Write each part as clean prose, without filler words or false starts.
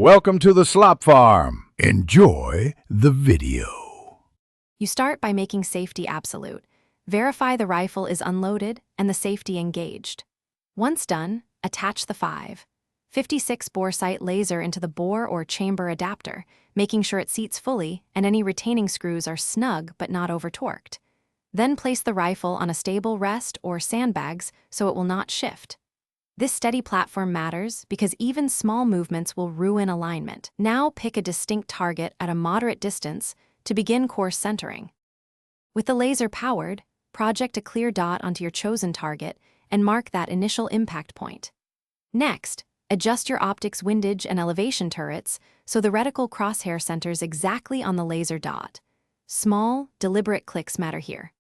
Welcome to the Slop Farm. Enjoy the video. You start by making safety absolute. Verify the rifle is unloaded and the safety engaged. Once done, attach the 5.56 bore sight laser into the bore or chamber adapter, making sure it seats fully and any retaining screws are snug but not over-torqued. Then place the rifle on a stable rest or sandbags so it will not shift. This steady platform matters because even small movements will ruin alignment. Now pick a distinct target at a moderate distance to begin course centering. With the laser powered, project a clear dot onto your chosen target and mark that initial impact point. Next, adjust your optics windage and elevation turrets so the reticle crosshair centers exactly on the laser dot. Small, deliberate clicks matter here.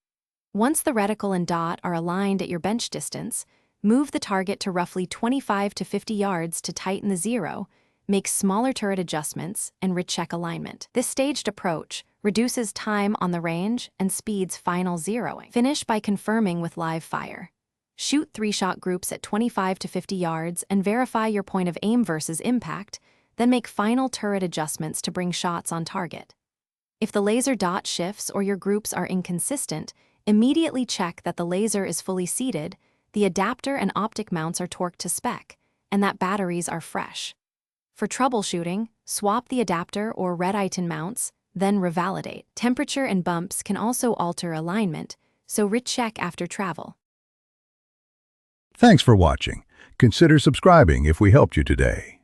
Once the reticle and dot are aligned at your bench distance, move the target to roughly 25 to 50 yards to tighten the zero, make smaller turret adjustments, and recheck alignment. This staged approach reduces time on the range and speeds final zeroing. Finish by confirming with live fire. Shoot 3-shot groups at 25 to 50 yards and verify your point of aim versus impact, then make final turret adjustments to bring shots on target. If the laser dot shifts or your groups are inconsistent, immediately check that the laser is fully seated, the adapter and optic mounts are torqued to spec, and that batteries are fresh. For troubleshooting, swap the adapter or red item mounts, then revalidate. Temperature and bumps can also alter alignment, so recheck after travel. Thanks for watching. Consider subscribing if we helped you today.